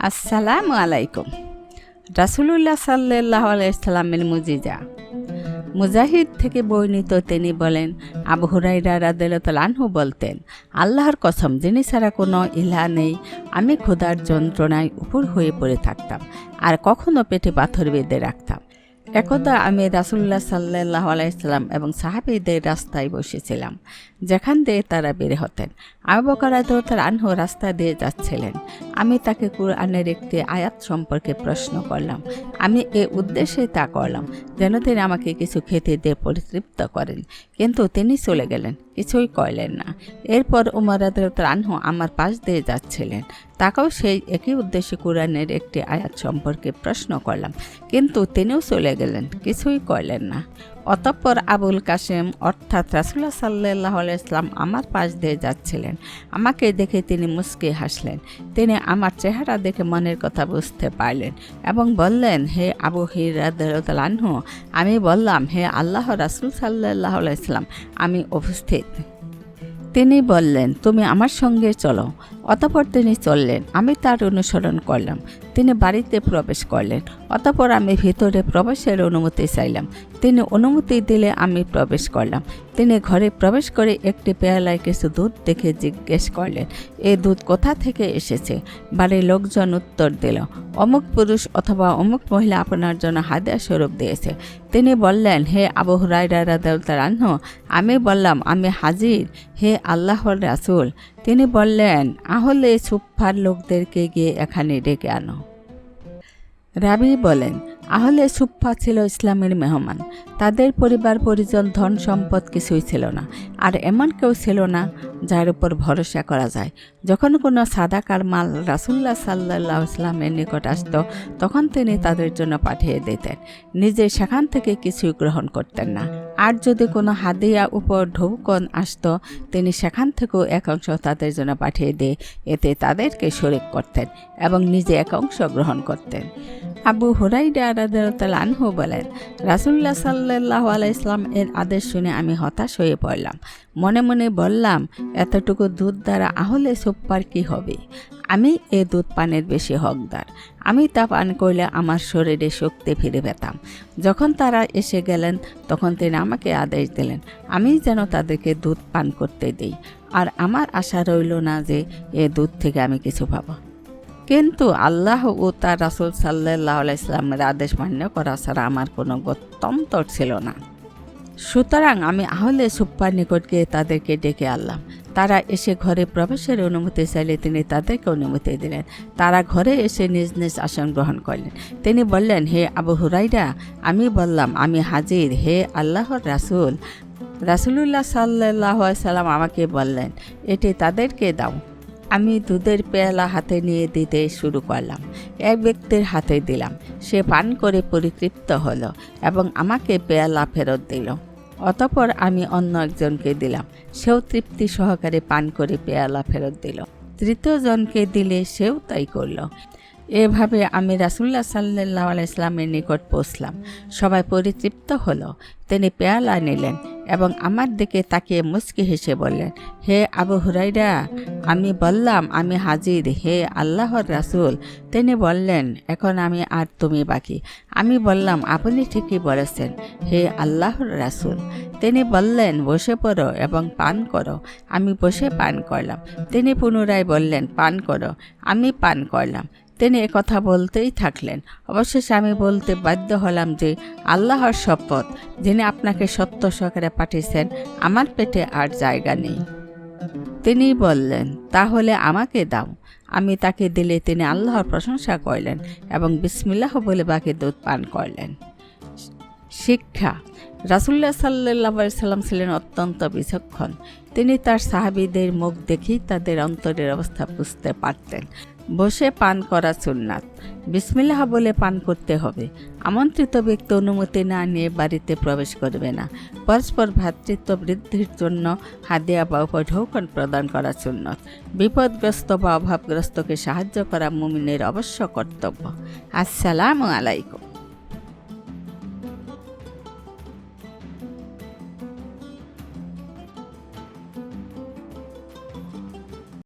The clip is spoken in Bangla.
আসসালামু আলাইকুম। রাসূলুল্লাহ সাল্লাল্লাহু আলাইহি সাল্লামের মুজিজা। মুজাহিদ থেকে বর্ণিত, তিনি বলেন, আবু হুরায়রা রাদিয়াল্লাহু আনহু বলতেন, আল্লাহর কসম, যিনি ছাড়া কোনো ইলাহ নেই, আমি ক্ষুধার যন্ত্রণায় উপর হয়ে পড়ে থাকতাম আর কখনো পেটে পাথর বেঁধে রাখতাম। একদা আমি রাসূলুল্লাহ সাল্লাল্লাহু আলাইহি সাল্লাম এবং সাহাবীদের রাস্তায় বসেছিলাম, যেখান দিয়ে তারা বের হতেন। আবু বকর রাদিয়াল্লাহু আনহু রাস্তা দিয়ে যাচ্ছিলেন। আমি তাকে কুরআনের একটি আয়াত সম্পর্কে প্রশ্ন করলাম। আমি এ উদ্দেশ্যে তা করলাম যেন তিনি আমাকে কিছু খেতে দিয়ে পরিতৃপ্ত করেন, কিন্তু তিনি চলে গেলেন, কিছুই করলেন না। এরপর উমর রাদিয়াল্লাহু আনহু আমার পাশ দিয়ে যাচ্ছিলেন। তাকেও সেই একই উদ্দেশ্যে কুরআনের একটি আয়াত সম্পর্কে প্রশ্ন করলাম, কিন্তু তিনিও চলে গেলেন, কিছুই করলেন না। অতঃপর আবুল কাসেম অর্থাৎ রাসূলুল্লাহ সাল্লাল্লাহু আলাইহি সাল্লাম আমার পাশ দিয়ে যাচ্ছিলেন। আমাকে দেখে তিনি মুচকি হাসলেন। তিনি আমার চেহারা দেখে মনের কথা বুঝতে পারলেন এবং বললেন, হে আবু হুরায়রা রাদিয়াল্লাহু আনহু। আমি বললাম, হে আল্লাহর রাসূল সাল্লাল্লাহু আলাইহি সাল্লাম, আমি উপস্থিত। তিনি বললেন, তুমি আমার সঙ্গে চলো। অতঃপর তিনি চললেন। আমি তার অনুসরণ করলাম। তিনি বাড়িতে প্রবেশ করলেন। অতঃপর আমি ভিতরে প্রবেশের অনুমতি চাইলাম। তিনি অনুমতি দিলে আমি প্রবেশ করলাম। তিনি ঘরে প্রবেশ করে একটি পেয়ালায় কিছু দুধ দেখে জিজ্ঞেস করলেন, এই দুধ কোথা থেকে এসেছে? বাড়ির লোকজন উত্তর দিল, অমুক পুরুষ অথবা অমুক মহিলা আপনার জন্য হাদিয়া স্বরূপ দিয়েছে। তিনি বললেন, হে আবু হুরায়রা রাদিয়াল্লাহু আনহু। আমি বললাম, আমি হাজির, হে আল্লাহর রাসূল। তিনি বললেন, আহলে সুফফার লোকদেরকে গিয়ে এখানে ডেকে আনো। রাবি বলেন, আহলে সুফফা ছিল ইসলামের মেহমান। তাদের পরিবার পরিজন ধন সম্পদ কিছুই ছিল না, আর এমন কেউ ছিল না যার উপর ভরসা করা যায়। যখন কোনো সাদাকার মাল রাসূলুল্লাহ সাল্লাল্লাহু আলাইহি ওয়াসাল্লামের নিকট আসত, তখন তিনি তাদের জন্য পাঠিয়ে দিতেন, নিজে সেখান থেকে কিছুই গ্রহণ করতেন না। আর যদি কোনো হাদিয়া উপর ঢৌকন আসত, তিনি সেখান থেকেও এক অংশ তাদের জন্য পাঠিয়ে দিয়ে এতে তাদেরকে শরিক করতেন এবং নিজে এক অংশ গ্রহণ করতেন। আবু হুরায়রা রাদিয়াল্লাহু আনহু বলেন, রাসূলুল্লাহ সাল্লাল্লাহু আলাইহি ওয়াসাল্লাম এর আদেশ শুনে আমি হতাশ হয়ে পড়লাম। মনে মনে বললাম, এতটুকু দুধ দ্বারা আহলে সুফফার কী হবে? আমি এ দুধ পানের বেশি হকদার। আমি তা পান করলে আমার শরীরে শক্তি ফিরে পেতাম। যখন তারা এসে গেলেন, তখন তিনি আমাকে আদেশ দিলেন আমি যেন তাদেরকে দুধ পান করতে দিই, আর আমার আশা রইল না যে এ দুধ থেকে আমি কিছু পাবো। কিন্তু আল্লাহ ও তার রাসূল সাল্লাল্লাহু আলাইহি ওয়াসাল্লামের আদেশ মান্য করা ছাড়া আমার কোনো গত্যন্তর ছিল না। সুতরাং আমি আহলে সুফফার নিকট গিয়ে তাদেরকে ডেকে আনলাম। তারা এসে ঘরে প্রবেশের অনুমতি চাইলে তিনি তাদেরকে অনুমতি দিলেন। তারা ঘরে এসে নিজ নিজ আসন গ্রহণ করলেন। তিনি বললেন, হে আবু হুরায়রা। আমি বললাম, আমি হাজির, হে আল্লাহর রাসূল। রাসূলুল্লাহ সাল্লাল্লাহু আলাইহি সাল্লাম আমাকে বললেন, এটি তাদেরকে দাও। আমি দুধের পেয়ালা হাতে নিয়ে দিতে শুরু করলাম। এক ব্যক্তির হাতে দিলাম। সে পান করে পরিতৃপ্ত হলো এবং আমাকে পেয়ালা ফেরত দিল। অতঃপর আমি অন্য একজনকে দিলাম। সেও তৃপ্তি সহকারে পান করে পেয়ালা ফেরত দিল। তৃতীয় জনকে দিলে সেও তাই করল। এভাবে আমি রাসূলুল্লাহ সাল্লাল্লাহু আলাইহি সাল্লামের নিকট পৌঁছলাম। সবাই পরিতৃপ্ত হলো। তিনি পেয়ালা নিলেন এবং আমার দিকে তাকিয়ে মুচকি হেসে বললেন, হে আবু হুরায়রা। আমি বললাম, আমি হাজির, হে আল্লাহর রাসূল। তিনি বললেন, এখন আমি আর তুমি বাকি। আমি বললাম, আপনি ঠিকই বলেছেন, হে আল্লাহর রাসূল। তিনি বললেন, বসে পড়ো এবং পান করো। আমি বসে পান করলাম। তিনি পুনরায় বললেন, পান করো। আমি পান করলাম। তিনি একথা বলতেই থাকলেন। অবশেষে আমি বলতে বাধ্য হলাম যে, আল্লাহর শপথ, যিনি আপনাকে সত্য সহকারে পাঠিয়েছেন, আমার পেটে আর জায়গা নেই। তিনি বললেন, তাহলে আমাকে দাও। আমি তাকে দিলে তিনি আল্লাহর প্রশংসা করলেন এবং বিসমিল্লাহ বলে বাকি দুধ পান করলেন। শিক্ষা। রাসূলুল্লাহ সাল্লাল্লাহু আলাইহি ওয়াসাল্লাম ছিলেন অত্যন্ত বিচক্ষণ। তিনি তার সাহাবীদের মুখ দেখেই তাদের অন্তরের অবস্থা বুঝতে পারতেন। বসে পান করা সুন্নাত। বিসমিল্লাহ বলে পান করতে হবে। আমন্ত্রিত ব্যক্তি অনুমতি না নিয়ে বাড়িতে প্রবেশ করবে না। পরস্পর ভ্রাতৃত্ব বৃদ্ধির জন্য হাদিয়া বা উপঢৌকন প্রদান করা সুন্নত। বিপদগ্রস্ত বা অভাবগ্রস্তকে সাহায্য করা মুমিনের অবশ্য কর্তব্য। আসসালামু আলাইকুম।